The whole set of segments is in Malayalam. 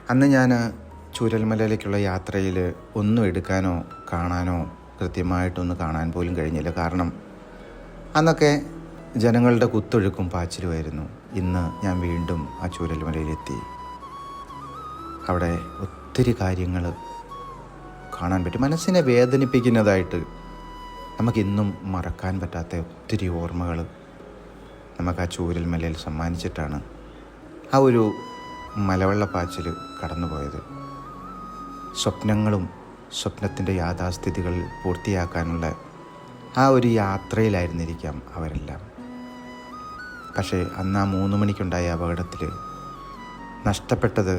അന്ന് ഞാൻ ചൂരൽമലയിലേക്കുള്ള യാത്രയിൽ ഒന്നും എടുക്കാനോ കാണാനോ കൃത്യമായിട്ടൊന്ന് കാണാൻ പോലും കഴിഞ്ഞില്ല. കാരണം അന്നൊക്കെ ജനങ്ങളുടെ കുത്തൊഴുക്കും പാച്ചിലുമായിരുന്നു. ഇന്ന് ഞാൻ വീണ്ടും ആ ചൂരൽമലയിലെത്തി. അവിടെ ഒത്തിരി കാര്യങ്ങൾ കാണാൻ പറ്റും. മനസ്സിനെ വേദനിപ്പിക്കുന്നതായിട്ട് നമുക്കിന്നും മറക്കാൻ പറ്റാത്ത ഒത്തിരി ഓർമ്മകൾ നമുക്ക് ആ ചൂരൽമലയിൽ സമ്മാനിച്ചിട്ടാണ് ആ ഒരു മലവെള്ളപ്പാച്ചിൽ കടന്നുപോയത്. സ്വപ്നത്തിൻ്റെ യാഥാസ്ഥിതികൾ പൂർത്തിയാക്കാനുള്ള ആ ഒരു യാത്രയിലായിരുന്നിരിക്കാം അവരെല്ലാം. പക്ഷേ അന്ന് ആ 3 മണിക്കുണ്ടായ അപകടത്തിൽ നഷ്ടപ്പെട്ടത്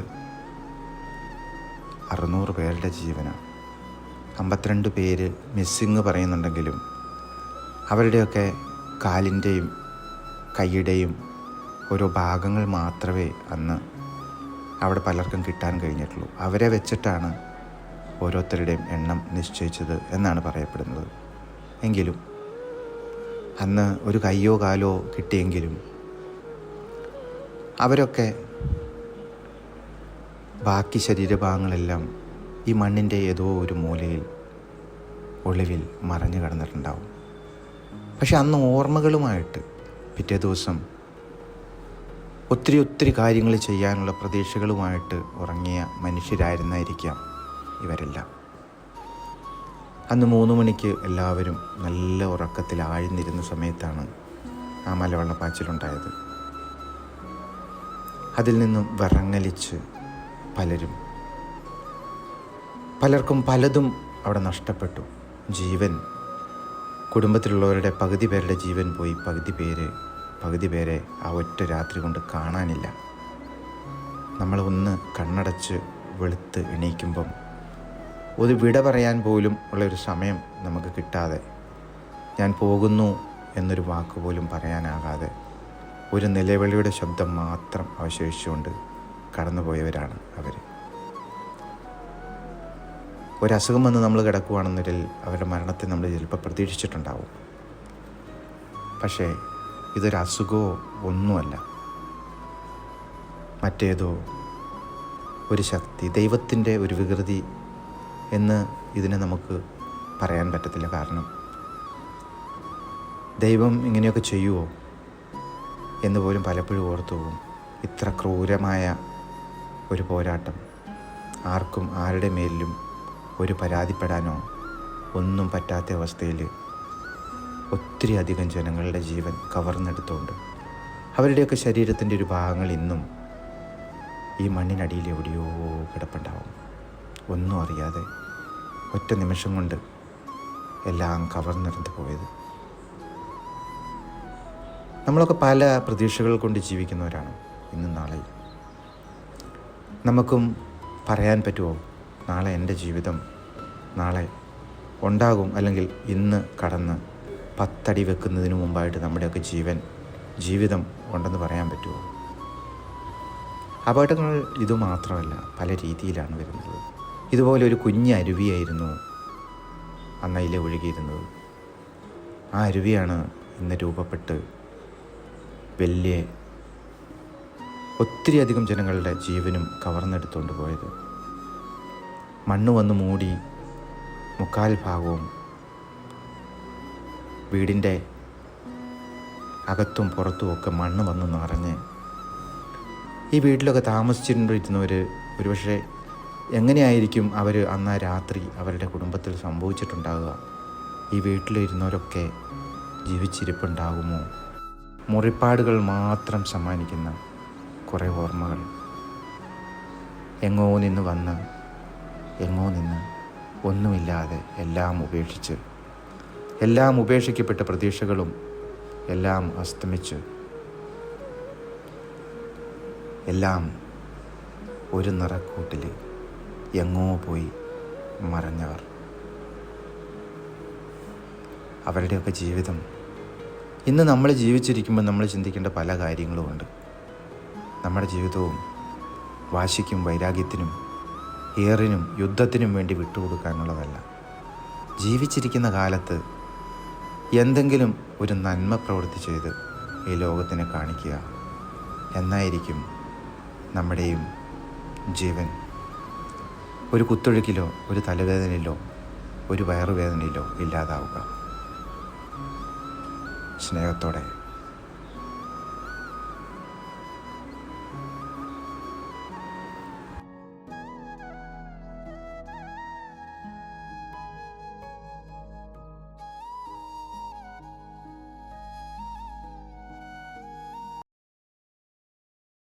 600 പേരുടെ ജീവനാണ്. 52 പേര് മിസ്സിങ് പറയുന്നുണ്ടെങ്കിലും അവരുടെയൊക്കെ കാലിൻ്റെയും കൈയുടെയും ഓരോ ഭാഗങ്ങൾ മാത്രമേ അന്ന് അവിടെ പലർക്കും കിട്ടാൻ കഴിഞ്ഞിട്ടുള്ളൂ. അവരെ വെച്ചിട്ടാണ് ഓരോരുത്തരുടെയും എണ്ണം നിശ്ചയിച്ചത് എന്നാണ് പറയപ്പെടുന്നത്. എങ്കിലും അന്ന് ഒരു കയ്യോ കാലോ കിട്ടിയെങ്കിലും അവരൊക്കെ ബാക്കി ശരീരഭാഗങ്ങളെല്ലാം ഈ മണ്ണിൻ്റെ ഏതോ ഒരു മൂലയിൽ ഒളിവിൽ മറഞ്ഞു കിടന്നിട്ടുണ്ടാവും. പക്ഷെ അന്ന് ഓർമ്മകളുമായിട്ട് പിറ്റേ ദിവസം ഒത്തിരി കാര്യങ്ങൾ ചെയ്യാനുള്ള പ്രതീക്ഷകളുമായിട്ട് ഉറങ്ങിയ മനുഷ്യരായിരുന്നായിരിക്കാം ഇവരെല്ലാം. അന്ന് 3 മണിക്ക് എല്ലാവരും നല്ല ഉറക്കത്തിൽ ആഴ്ന്നിരുന്ന സമയത്താണ് ആ മലവെള്ളപ്പാച്ചിലുണ്ടായത്. അതിൽ നിന്നും വിറങ്ങലിച്ച് പലർക്കും പലതും അവിടെ നഷ്ടപ്പെട്ടു. ജീവൻ, കുടുംബത്തിലുള്ളവരുടെ പകുതി പേരുടെ ജീവൻ പോയി. പകുതി പേരെ ആ ഒറ്റ രാത്രി കൊണ്ട് കാണാനില്ല. നമ്മൾ ഒന്ന് കണ്ണടച്ച് വെളുത്ത് എണീക്കുമ്പം ഒരു വിട പറയാൻ പോലും ഉള്ളൊരു സമയം നമുക്ക് കിട്ടാതെ, ഞാൻ പോകുന്നു എന്നൊരു വാക്ക് പോലും പറയാനാകാതെ ഒരു നിലവിളിയുടെ ശബ്ദം മാത്രം അവശേഷിച്ചുകൊണ്ട് കടന്നുപോയവരാണ് അവർ. ഒരസുഖം വന്ന് നമ്മൾ കിടക്കുകയാണെന്നതിൽ അവരുടെ മരണത്തെ നമ്മൾ ചിലപ്പോൾ പ്രതീക്ഷിച്ചിട്ടുണ്ടാവും. പക്ഷേ ഇതൊരസുഖമോ ഒന്നുമല്ല, മറ്റേതോ ഒരു ശക്തി, ദൈവത്തിൻ്റെ ഒരു വികൃതി എന്ന് ഇതിനെ നമുക്ക് പറയാൻ പറ്റത്തില്ല. കാരണം ദൈവം ഇങ്ങനെയൊക്കെ ചെയ്യുമോ എന്ന് പോലും പലപ്പോഴും ഓർത്തു പോകും. ഇത്ര ക്രൂരമായ ഒരു പോരാട്ടം, ആർക്കും ആരുടെ മേലിലും ഒരു പരാതിപ്പെടാനോ ഒന്നും പറ്റാത്ത അവസ്ഥയിൽ ഒത്തിരി അധികം ജനങ്ങളുടെ ജീവൻ കവർന്നെടുത്തുകൊണ്ട് അവരുടെയൊക്കെ ശരീരത്തിൻ്റെ ഒരു ഭാഗങ്ങൾ ഇന്നും ഈ മണ്ണിനടിയിൽ എവിടെയോ കിടപ്പുണ്ടാവും. ഒന്നും അറിയാതെ ഒറ്റ നിമിഷം കൊണ്ട് എല്ലാം കവർന്നെടുത്ത് പോയത്. നമ്മളൊക്കെ പല പ്രതീക്ഷകൾ കൊണ്ട് ജീവിക്കുന്നവരാണ് ഇന്നും നാളെയും. നമുക്കും പറയാൻ പറ്റുമോ നാളെ എൻ്റെ ജീവിതം നാളെ ഉണ്ടാകും, അല്ലെങ്കിൽ ഇന്ന് കടന്ന് 10 അടി വെക്കുന്നതിന് മുമ്പായിട്ട് നമ്മുടെയൊക്കെ ജീവിതം ഉണ്ടെന്ന് പറയാൻ പറ്റുമോ? അപകടങ്ങൾ ഇതുമാത്രമല്ല, പല രീതിയിലാണ് വരുന്നത്. ഇതുപോലെ ഒരു കുഞ്ഞ് അരുവിയായിരുന്നു അന്നയിലെ ഒഴുകിയിരുന്നത്. ആ അരുവിയാണ് ഇന്ന് രൂപപ്പെട്ട് വലിയ ഒത്തിരി അധികം ജനങ്ങളുടെ ജീവനും കവർന്നെടുത്തുകൊണ്ട് പോയത്. മണ്ണ് വന്ന് മൂടി 3/4 ഭാഗവും വീടിൻ്റെ അകത്തും പുറത്തുമൊക്കെ മണ്ണ് വന്ന് നിറഞ്ഞ് ഈ വീട്ടിലൊക്കെ താമസിച്ചിരുന്നവർ ഒരുപക്ഷെ എങ്ങനെയായിരിക്കും അവർ അന്ന് രാത്രി അവരുടെ കുടുംബത്തിൽ സംഭവിച്ചിട്ടുണ്ടാകുക? ഈ വീട്ടിലിരുന്നവരൊക്കെ ജീവിച്ചിരിപ്പുണ്ടാകുമോ? മുറിപ്പാടുകൾ മാത്രം സമ്മാനിക്കുന്ന കുറേ ഓർമ്മകൾ, എങ്ങോ നിന്ന് ഒന്നുമില്ലാതെ എല്ലാം ഉപേക്ഷിക്കപ്പെട്ട പ്രതീക്ഷകളും എല്ലാം അസ്തമിച്ച് എല്ലാം ഒരു നിറക്കൂട്ടിൽ എങ്ങോ പോയി മറഞ്ഞവർ. അവരുടെയൊക്കെ ജീവിതം ഇന്ന് നമ്മൾ ജീവിച്ചിരിക്കുമ്പോൾ നമ്മൾ ചിന്തിക്കേണ്ട പല കാര്യങ്ങളുമുണ്ട്. നമ്മുടെ ജീവിതവും വാശിക്കും വൈരാഗ്യത്തിനും ഏറിനും യുദ്ധത്തിനും വേണ്ടി വിട്ടുകൊടുക്കാനുള്ളതല്ല. ജീവിച്ചിരിക്കുന്ന കാലത്ത് എന്തെങ്കിലും ഒരു നന്മ പ്രവൃത്തി ചെയ്ത് ഈ ലോകത്തിനെ കാണിക്കുക എന്നായിരിക്കും നമ്മുടെയും ജീവൻ ഒരു കുത്തൊഴുക്കിലോ ഒരു തലവേദനയിലോ ഒരു വയറുവേദനയിലോ ഇല്ലാതാവുക. സ്നേഹത്തോടെ